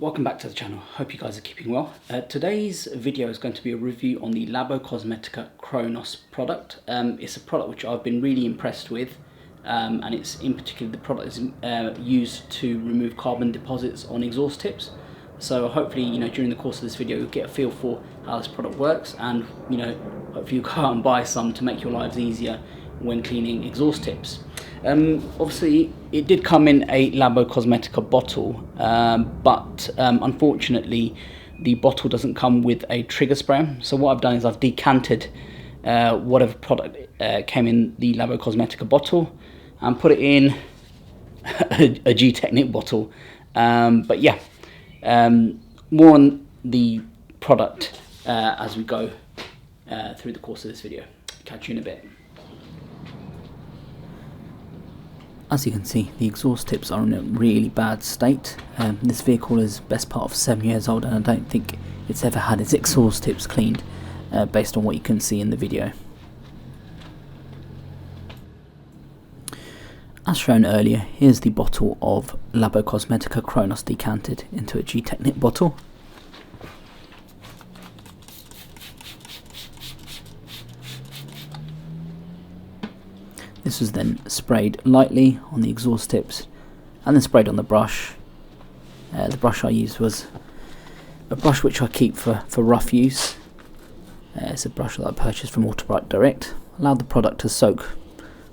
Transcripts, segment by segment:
welcome back to the channel. Hope you guys are keeping well. Today's video is going to be a review on the Labocosmetica Cronos product. It's a product which I've been really impressed with, and it's in particular the product is used to remove carbon deposits on exhaust tips. So hopefully, during the course of this video, you'll get a feel for how this product works, and hopefully you'll go out and buy some to make your lives easier when cleaning exhaust tips. Obviously it did come in a Labocosmetica bottle, but unfortunately the bottle doesn't come with a trigger spray. So what I've done is I've decanted whatever product came in the Labocosmetica bottle and put it in a G-Technic bottle. But yeah, more on the product as we go through the course of this video. Catch you in a bit. As you can see, the exhaust tips are in a really bad state. This vehicle is best part of 7 years old, and I don't think it's ever had its exhaust tips cleaned, based on what you can see in the video. As shown earlier, here's the bottle of Labocosmetica Cronos decanted into a G-Technic bottle. This was then sprayed lightly on the exhaust tips and then sprayed on the brush. The brush I used was a brush which I keep for rough use. It's a brush that I purchased from Autosol Direct. Allowed the product to soak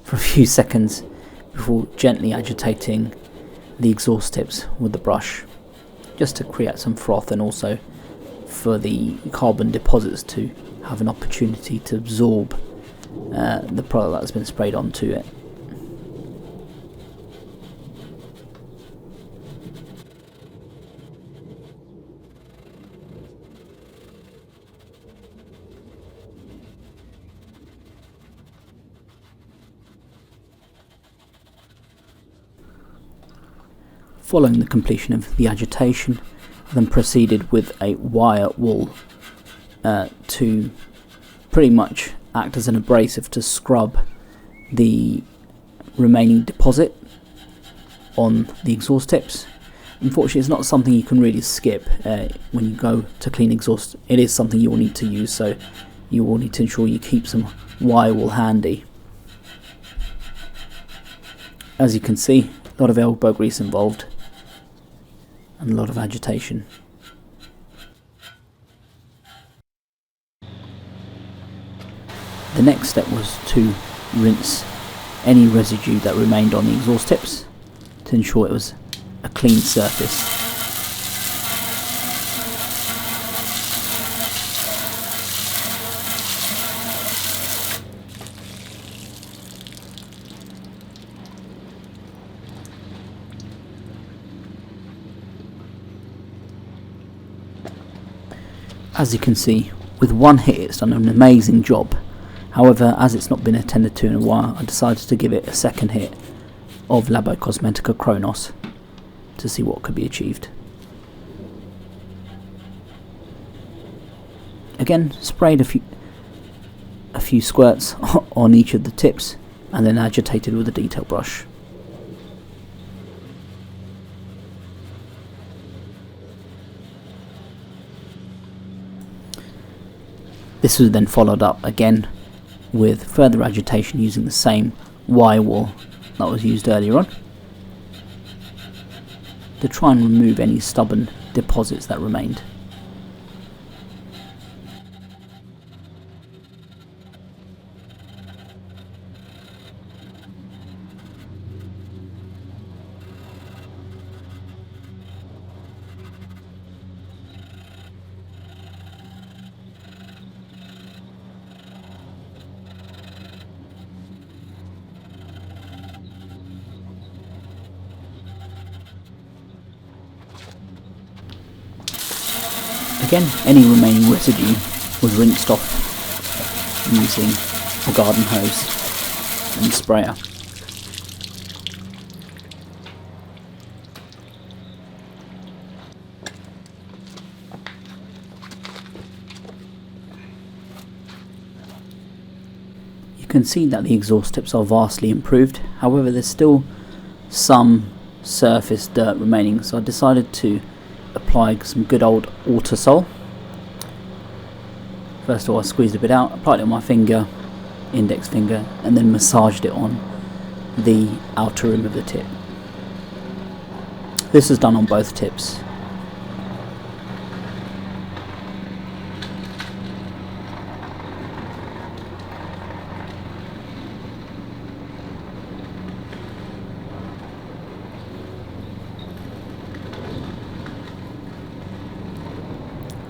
for a few seconds before gently agitating the exhaust tips with the brush, just to create some froth and also for the carbon deposits to have an opportunity to absorb the product that's been sprayed onto it. Following the completion of the agitation, I then proceeded with a wire wool to pretty much act as an abrasive to scrub the remaining deposit on the exhaust tips. Unfortunately, it's not something you can really skip when you go to clean exhaust. It is something you will need to use, so you will need to ensure you keep some wire wool handy. As you can see, a lot of elbow grease involved and a lot of agitation. The next step was to rinse any residue that remained on the exhaust tips to ensure it was a clean surface. As you can see, with one hit it's done an amazing job. However, as it's not been attended to in a while, I decided to give it a second hit of Labocosmetica Cronos to see what could be achieved. Again, sprayed a few squirts on each of the tips and then agitated with a detail brush. This was then followed up again with further agitation using the same wire wool that was used earlier on to try and remove any stubborn deposits that remained. Again, any remaining residue was rinsed off using a garden hose and sprayer. You can see that the exhaust tips are vastly improved, however there's still some surface dirt remaining, so I decided to apply some good old Autosol. First of all, I squeezed a bit out, applied it on my finger, index finger, and then massaged it on the outer rim of the tip. This is done on both tips.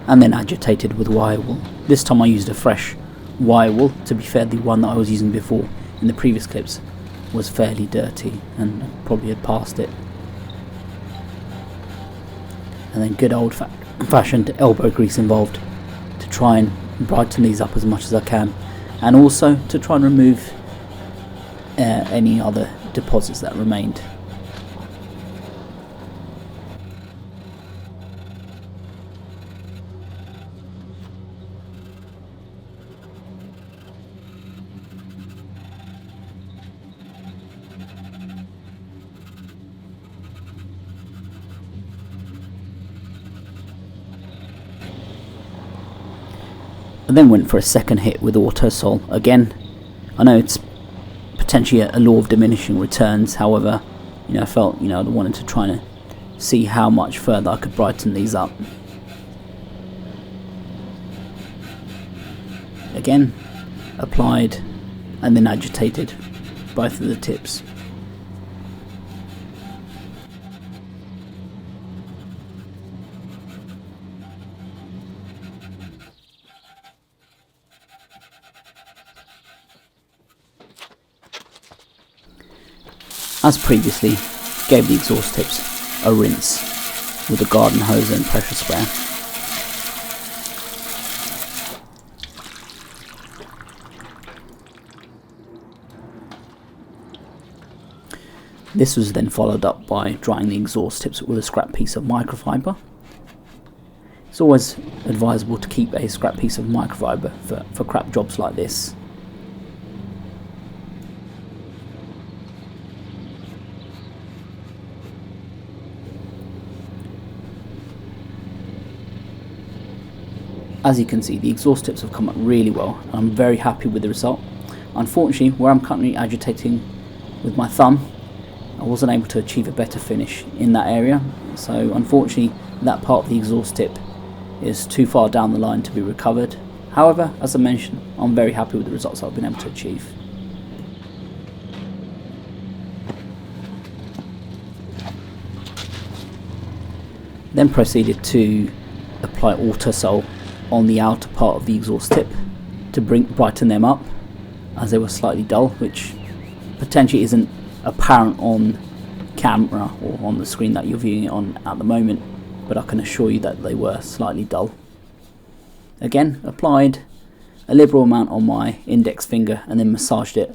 And then agitated with wire wool. This time I used a fresh wire wool. To be fair, the one that I was using before in the previous clips was fairly dirty and probably had passed it. And then good old fashioned elbow grease involved to try and brighten these up as much as I can, and also to try and remove any other deposits that remained. I then went for a second hit with Autosol. Again, I know it's potentially a law of diminishing returns, however, I felt, I wanted to try and see how much further I could brighten these up. Again, applied and then agitated both of the tips. As previously, gave the exhaust tips a rinse with a garden hose and pressure sprayer. This was then followed up by drying the exhaust tips with a scrap piece of microfiber. It's always advisable to keep a scrap piece of microfiber for crap jobs like this. As you can see, the exhaust tips have come up really well. I'm very happy with the result. Unfortunately, where I'm currently agitating with my thumb, I wasn't able to achieve a better finish in that area. So unfortunately, that part of the exhaust tip is too far down the line to be recovered. However, as I mentioned, I'm very happy with the results I've been able to achieve. Then proceeded to apply Autosol on the outer part of the exhaust tip to brighten them up, as they were slightly dull, which potentially isn't apparent on camera or on the screen that you're viewing it on at the moment, but I can assure you that they were slightly dull. Again, applied a liberal amount on my index finger and then massaged it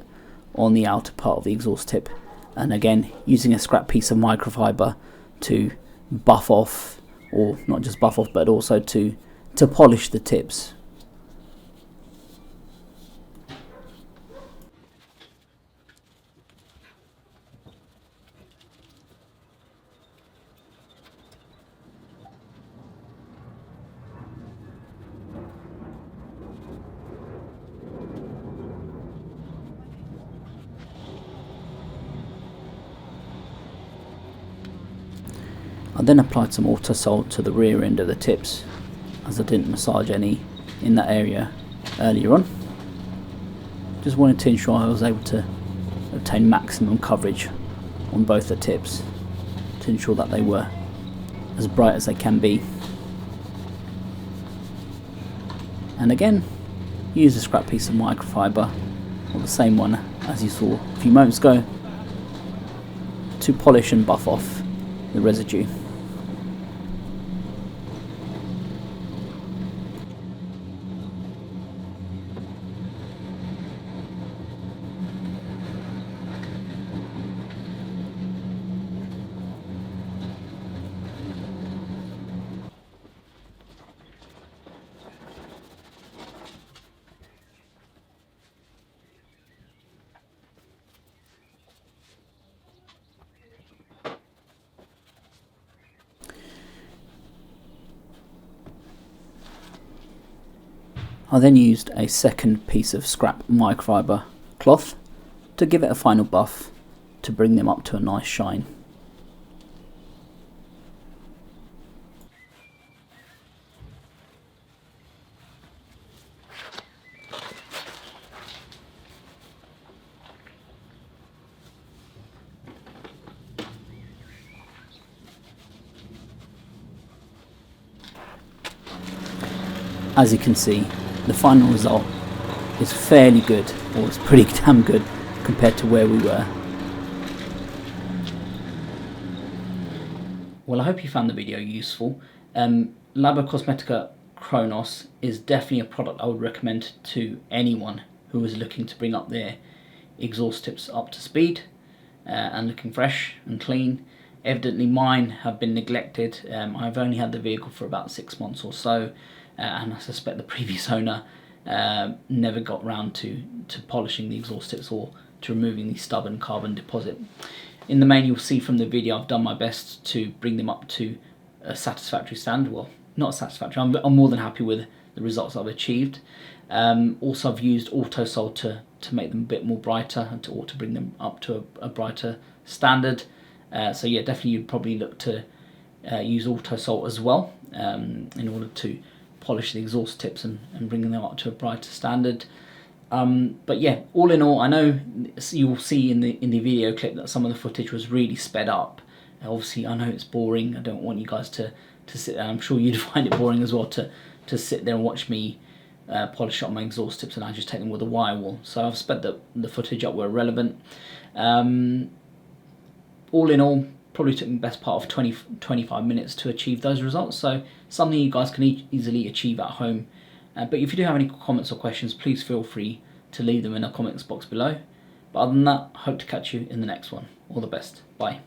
on the outer part of the exhaust tip, and again using a scrap piece of microfiber to buff off, or not just buff off, but also to polish the tips. I then applied some Autosol to the rear end of the tips, as I didn't massage any in that area earlier on. Just wanted to ensure I was able to obtain maximum coverage on both the tips, to ensure that they were as bright as they can be. And again, use a scrap piece of microfiber, or the same one as you saw a few moments ago, to polish and buff off the residue. I then used a second piece of scrap microfiber cloth to give it a final buff to bring them up to a nice shine. As you can see, the final result is fairly good, or it's pretty damn good compared to where we were. Well, I hope you found the video useful. Labocosmetica Cronos is definitely a product I would recommend to anyone who is looking to bring up their exhaust tips up to speed and looking fresh and clean. Evidently mine have been neglected. I've only had the vehicle for about 6 months or so, and I suspect the previous owner never got round to polishing the exhaust tips or to removing the stubborn carbon deposit. In the main, you'll see from the video I've done my best to bring them up to a satisfactory standard. Well, not satisfactory, I'm more than happy with the results I've achieved. Also, I've used Autosol to make them a bit more brighter and to bring them up to a brighter standard. So yeah, definitely you'd probably look to use Autosol as well in order to polish the exhaust tips and bring them up to a brighter standard. But yeah, all in all, I know you will see in the video clip that some of the footage was really sped up. Obviously, I know it's boring. I don't want you guys to sit there. I'm sure you'd find it boring as well to sit there and watch me polish up my exhaust tips and agitate them with a wire wool. So I've sped the footage up where relevant. All in all, probably took me the best part of 20-25 minutes to achieve those results. So something you guys can easily achieve at home. But if you do have any comments or questions, please feel free to leave them in the comments box below. But other than that, I hope to catch you in the next one. All the best. Bye.